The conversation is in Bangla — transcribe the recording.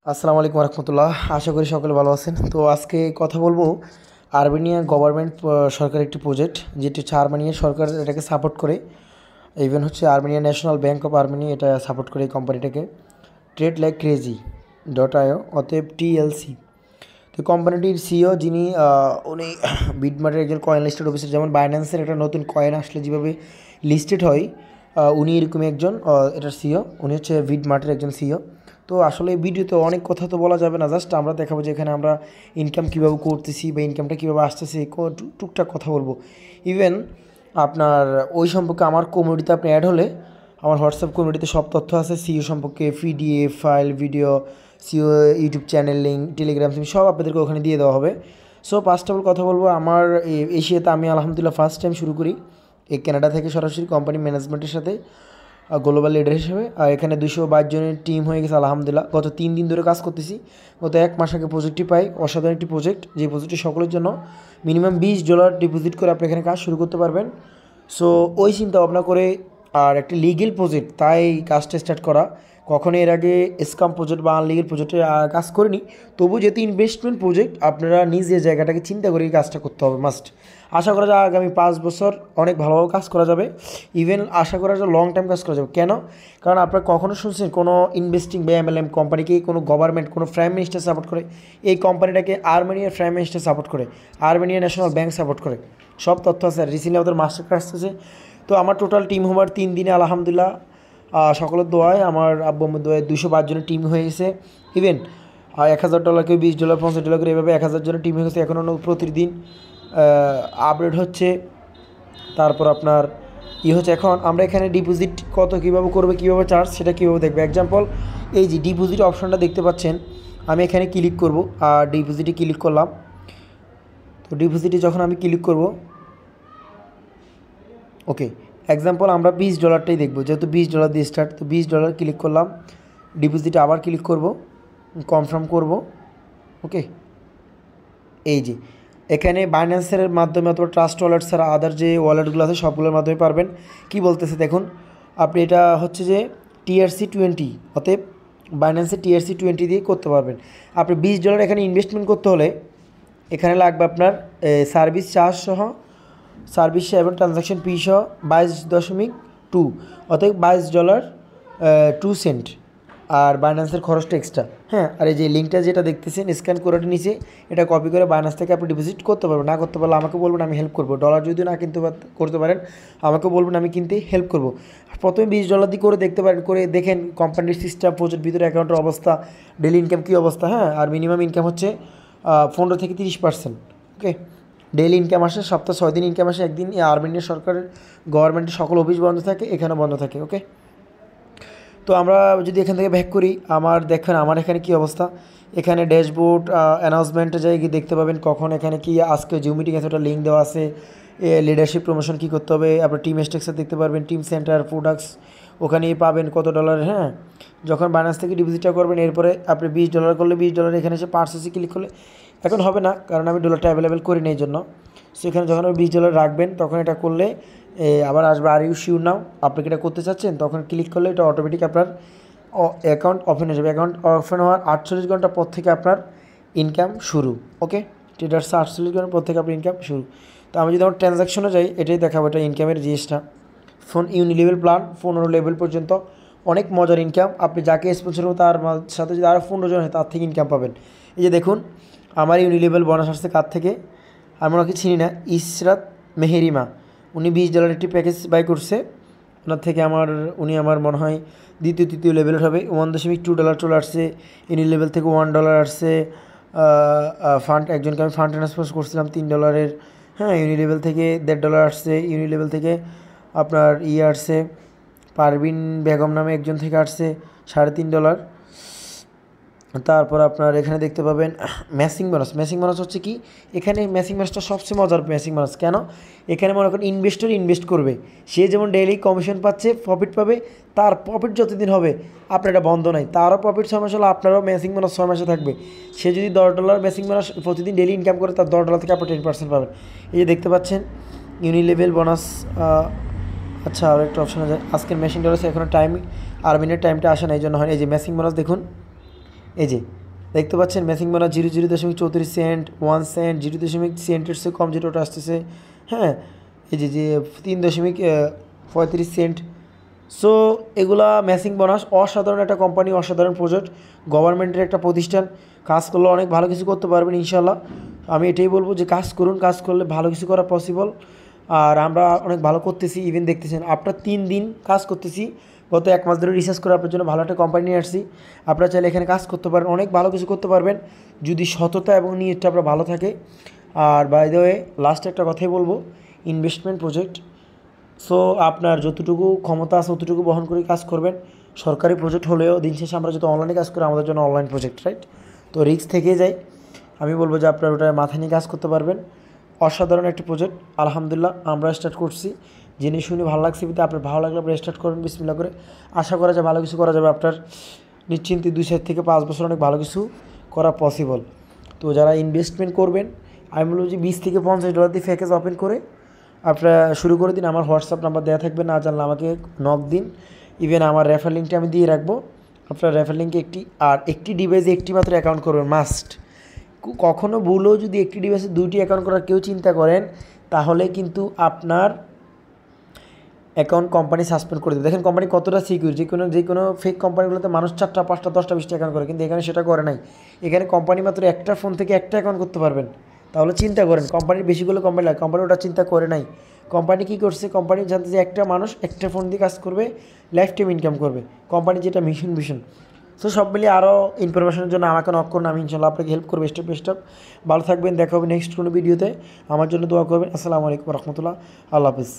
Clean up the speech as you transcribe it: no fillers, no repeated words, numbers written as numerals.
আসসালামু আলাইকুম রহমতুল্লাহ। আশা করি সকলে ভালো আছেন। তো আজকে কথা বলবো আর্মেনিয়া গভর্নমেন্ট সরকার একটি প্রজেক্ট যেটি হচ্ছে আর্মেনিয়া সরকার এটাকে সাপোর্ট করে। ইভেন হচ্ছে Armenia national bank of Armenia এটা সাপোর্ট করে এই কোম্পানিটাকে। ট্রেড লাইক ক্রেজি .io অতএব টিএলসি। তো কোম্পানিটির সিইও যিনি উনি বিটমার্টের একজন কয়েন লিস্টেড অফিসার। যেমন বাইন্যান্সের একটা নতুন কয়েন আসলে যেভাবে লিস্টেড হয় উনি এরকমই একজন এটার সিইও। উনি হচ্ছে বিটমার্টের একজন সিইও। তো আসলে এই ভিডিওতে অনেক কথা তো বলা যাবে না, জাস্ট আমরা দেখাবো যে এখানে আমরা ইনকাম কীভাবে করতেছি বা ইনকামটা কীভাবে আসতেছে টুকটাক কথা বলবো। ইভেন আপনার ওই সম্পর্কে আমার কমিউনিটিতে আপনি অ্যাড হলে আমার হোয়াটসঅ্যাপ কমিউনিটিতে সব তথ্য আছে সিইও সম্পর্কে, PDF file, video, CEO YouTube channel link, Telegram সব আপনাদেরকে ওখানে দিয়ে দেওয়া হবে। সো ফার্স্ট অফ অল কথা বলবো আমার এশিয়াতে আমি আলহামদুলিল্লাহ ফার্স্ট টাইম শুরু করি এই কানাডা থেকে সরাসরি কোম্পানি ম্যানেজমেন্টের সাথে গ্লোবাল লিডার হিসেবে। আর এখানে 222 জনের টিম হয়ে গেছে আলহামদুলিল্লাহ। গত 3 দিন ধরে কাজ করতেছি। গত 1 মাস আগে প্রজেক্টটি পাই, অসাধারণ একটি প্রজেক্ট, যে প্রজেক্টটি সকলের জন্য মিনিমাম $20 ডিপোজিট করে আপনি এখানে কাজ শুরু করতে পারবেন। সো ওই চিন্তা ভাবনা করে আর একটা লিগেল প্রজেক্ট তাই কাজটা স্টার্ট করা। কখনো এর আগে স্কাম প্রজেক্ট বা আনলিগেল প্রজেক্টে কাজ করিনি। তবু যেহেতু ইনভেস্টমেন্ট প্রজেক্ট আপনারা নিজের জায়গাটাকে চিন্তা করে কাজটা করতে হবে মাস্ট। আশা করা যায় আগামী 5 বছর অনেক ভালোভাবে কাজ করা যাবে। ইভেন আশা করা যায় লং টাইম কাজ করা যাবে। কেন? কারণ আপনারা কখনো শুনছেন কোনো ইনভেস্টিং বা এমএলএম কোম্পানিকে কোনো গভর্নমেন্ট কোনো প্রাইম মিনিস্টার সাপোর্ট করে? এই কোম্পানিটাকে আর্মেনিয়ার প্রাইম মিনিস্টার সাপোর্ট করে, আর্মেনিয়া ন্যাশনাল ব্যাংক সাপোর্ট করে। সব তথ্য আছে। রিসেন্টলি আমাদের মাস্টার ক্লাস আছে। তো আমার টোটাল টিম হবার 3 দিনে আলহামদুলিল্লাহ সকলের দোয়ায় আমার আব্বু আম্মুর দোয়ায় 205 জনের টিম হয়ে গেছে। ইভেন $1000 কেউ $20 $50 করে এভাবে 1000 জনের টিম হয়ে গেছে। এখনও প্রতিদিন আপডেট হচ্ছে। তারপর আপনার হচ্ছে এখন আমরা এখানে ডিপোজিট কত কীভাবে করবে, কীভাবে চার্জ, সেটা কীভাবে দেখবে। এক্সাম্পল এই যে ডিপোজিট অপশনটা দেখতে পাচ্ছেন, আমি এখানে ক্লিক করব আর ডিপোজিটে ক্লিক করলাম। তো ডিপোজিটে যখন আমি ক্লিক করব, ওকে এক্সাম্পল আমরা $20টাই দেখব, যেহেতু $20 দিয়ে স্টার্ট। তো $20 ক্লিক করলাম, ডিপোজিটে আবার ক্লিক করব, কনফার্ম করব। ওকে এই যে এখানে বাইন্যান্সের মাধ্যমে অথবা ট্রাস্ট ওয়ালেট ছাড়া আদার যে ওয়ালেটগুলো আছে সবগুলোর মাধ্যমে পারবেন। কি বলতেছে দেখুন, আপনি এটা হচ্ছে যে TRC20, অতএব বাইন্যান্সের TRC20 দিয়ে করতে পারবেন। আপনি $20 এখানে ইনভেস্টমেন্ট করতে হলে এখানে লাগবে আপনার সার্ভিস চার্জ সহ, সার্ভিস এবং ট্রানজ্যাকশন ফি সহ 22.2, অতএব $22.02। আর বাইন্যান্সের খরচটা এক্সট্রা। হ্যাঁ, আর এই যে লিঙ্কটা যেটা দেখতেছেন স্ক্যান করে নিচে, এটা কপি করে বাইন্যান্স থেকে আপনি ডিপোজিট করতে পারবেন। না করতে পারলে আমাকে বলবেন, আমি হেল্প করবো। ডলার যদি না কিনতে করতে পারেন আমাকে বলবেন, আমি কিনতে হেল্প করবো। প্রথমে $20 দিয়ে করে দেখতে পারেন, করে দেখেন কোম্পানির সিস্টেম, প্রজেক্ট ভিতরে অ্যাকাউন্টের অবস্থা, ডেলি ইনকাম কী অবস্থা। হ্যাঁ, আর মিনিমাম ইনকাম হচ্ছে 15 থেকে 30%। ওকে, ডেইলি ইনকাম আসে, সপ্তাহে 6 দিন ইনকাম আসে। একদিন এই আর্মেনিয়া সরকারের গভর্নমেন্টের সকল অফিস বন্ধ থাকে, এখানে বন্ধ থাকে। ওকে, তো আমরা যদি এখান থেকে ব্যাক করি, আমার দেখেন আমার এখানে কী অবস্থা। এখানে ড্যাশবোর্ড অ্যানাউন্সমেন্টে যাই গিয়ে দেখতে পাবেন কখন এখানে কি আজকে জুম মিটিং আছে, ওটা লিঙ্ক দেওয়া আছে। লিডারশিপ প্রমোশন কী করতে হবে, আপনার টিম স্ট্রাকচার দেখতে পারবেন, টিম সেন্টার, প্রোডাক্টস ওখানেই পাবেন কত ডলার। হ্যাঁ, যখন বাইন্যান্স থেকে ডিপোজিটটা করবেন এরপরে আপনি $20 করলে $20 এখানে এসে পার্সেসে ক্লিক করলে, এখন হবে না কারণ আমি ডলারটা অ্যাভেলেবেল করি না এই জন্য। সো এখানে যখন আপনি $20 রাখবেন তখন এটা করলে আবার আসবে আর ইউ শিওর নাও, আপনি কি এটা করতে চাচ্ছেন, তখন ক্লিক করলে এটা অটোমেটিক আপনার অ্যাকাউন্ট ওপেন হয়ে যাবে। অ্যাকাউন্ট ওপেন হওয়ার 48 ঘন্টা পর থেকে আপনার ইনকাম শুরু। ওকে, ট্রেডার্স 48 ঘন্টার পর থেকে আপনার ইনকাম শুরু। তো আমি যদি আমার ট্রানজ্যাকশনে যাই, এটাই দেখাবো, এটা ইনকামের জিনিসটা। ফোন ইউনিলেভেল প্ল্যান 15 লেভেল পর্যন্ত, অনেক মজার ইনকাম। আপনি যাকে স্পন্সর করবেন তার সাথে যদি আরও 15 জন হয় তার থেকে ইনকাম পাবেন। এই যে দেখুন আমার ইউনিলেভেল বোনাস আসছে কার থেকে, আমি ওনাকে চিনি না, ইসরাত মেহেরিমা। উনি $20 একটি প্যাকেজ বাই করছে, ওনার থেকে উনি আমার মনে হয় দ্বিতীয় তৃতীয় লেভেলের হবে। $1.2 চলে আসছে। ইউনিলেভেল থেকে $1 আসছে। ফান্ড একজনকে আমি ফান্ড ট্রান্সফার করছিলাম $3। হ্যাঁ, ইউনিলেভেল থেকে $1.5 আসছে। ইউনিলেভেল থেকে আপনার আসছে, পারভিন বেগম নামে একজন থেকে আসছে $3.5। তারপর আপনার এখানে দেখতে পাবেন ম্যাচিং বোনাস। ম্যাচিং বোনাস হচ্ছে কি, এখানে ম্যাচিং বোনাসটা সবচেয়ে মজার ম্যাচিং বোনাস। কেন? এখানে মনে করেন ইনভেস্টর ইনভেস্ট করবে, সে যেমন ডেইলি কমিশন পাচ্ছে, প্রফিট পাবে, তার প্রফিট যতদিন হবে আপনার এটা বন্ধ নাই, তারও প্রফিট 6 মাস হলে আপনারও ম্যাচিং বোনাস 6 মাসে থাকবে। সে যদি $10 ম্যাচিং বোনাস প্রতিদিন ডেইলি ইনকাম করে, তার $10 থেকে আপনি 10% পাবেন। এই যে দেখতে পাচ্ছেন ইউনিলেভেল বোনাস। আচ্ছা, আর একটা অপশন আছে, আজকের ম্যাচিং বোনাস এখনও টাইম আর্মেনিয়ার টাইমটা আসে না, এই জন্য হয়। এই যে ম্যাচিং বোনাস দেখুন, এই যে দেখতে পাচ্ছেন ম্যাচিং বোনাস 0.34 সেন্ট, 1 সেন্ট, 0.সেন্টের চেয়ে কম যেটা ওটা আসতেছে। হ্যাঁ, এই যে 3.35 সেন্ট। সো এগুলা ম্যাচিং বোনাস। অসাধারণ একটা কোম্পানি, অসাধারণ প্রজেক্ট, গভর্নমেন্টের একটা প্রতিষ্ঠান। কাজ করলে অনেক ভালো কিছু করতে পারবেন ইনশাল্লাহ। আমি এটাই বলবো যে কাজ করুন, কাজ করলে ভালো কিছু করা পসিবল। আর আমরা অনেক ভালো করতেছি, ইভেন দেখতেছেন আপনার 3 দিন কাজ করতেছি, গত 1 মাস ধরে রিসার্চ করে আপনার জন্য ভালো একটা কোম্পানি নিয়ে আসছি। আপনারা চাইলে এখানে কাজ করতে পারেন, অনেক ভালো কিছু করতে পারবেন যদি সততা এবং নিয়তটা আপনার ভালো থাকে। আর বাই দ্য ওয়ে লাস্ট একটা কথাই বলবো, ইনভেস্টমেন্ট প্রজেক্ট। সো আপনার যতটুকু ক্ষমতা আছে ততটুকু বহন করে কাজ করবেন। সরকারি প্রজেক্ট হলেও দিন শেষে আমরা যত অনলাইনে কাজ করি আমাদের জন্য অনলাইন প্রজেক্ট, রাইট? তো রিস্ক থেকে যায়। আমি বলবো যে আপনার ওটা মাথা নিয়ে কাজ করতে পারবেন। অসাধারণ একটা প্রজেক্ট, আলহামদুলিল্লাহ আমরা স্টার্ট করছি। জেনে শুনে ভালো লাগছে, কিন্তু আপনার ভালো লাগলে আপনি স্টার্ট করুন বিসমিল্লাহ করে। আশা করা যায় ভালো কিছু করা যাবে আপনার। নিশ্চিন্তে 2 থেকে 5 বছর অনেক ভালো কিছু করা পসিবল। তো যারা ইনভেস্টমেন্ট করবেন, আমি বলবো যে $20 থেকে $50 দিয়ে প্যাকেজ ওপেন করে আপনারা শুরু করে দিন। আমার হোয়াটসঅ্যাপ নাম্বার দেওয়া থাকবে, না জানলে আমাকে নক দিন। ইভেন আমার রেফার লিঙ্কটা আমি দিয়ে রাখবো। আপনার রেফার লিঙ্কে একটি ডিভাইসে একটি মাত্র অ্যাকাউন্ট করবেন, মাস্ট। কখনও ভুলেও যদি একটি ডিভাইসে 2টি অ্যাকাউন্ট করার কেউ চিন্তা করেন, তাহলে কিন্তু আপনার অ্যাকাউন্ট কোম্পানি সাসপেন্ড করে দেবে। দেখেন কোম্পানি কতটা সিকিউর। যে কোনো ফেক কোম্পানিগুলোতে মানুষ 4টা 5টা 10টা 20টা অ্যাকাউন্ট করে, কিন্তু এখানে সেটা করে নাই। এখানে কোম্পানি মাত্র একটা ফোন থেকে একটা অ্যাকাউন্ট করতে পারবেন। তাহলে চিন্তা করেন, কোম্পানির বেশিগুলো কোম্পানি লাগে, কোম্পানি ওটা চিন্তা করে নাই। কোম্পানি কী করছে, কোম্পানি জানতে যে একটা মানুষ একটা ফোন দিয়ে কাজ করবে, লাইফ টাইম ইনকাম করবে। কোম্পানি যেটা মিশন। সো সব মিলিয়ে আরও ইনফরমেশনের জন্য আমাকে নক করুন, আমি ইনশাল্লাহ আপনাকে হেল্প করবো স্টেপ বাই স্টেপ। ভালো থাকবেন, দেখা হবে নেক্সট কোনো ভিডিওতে। আমার জন্য দোয়া করবেন। আসসালামু আলাইকুম রহমতুল্লাহ, আল্লাহ হাফিজ।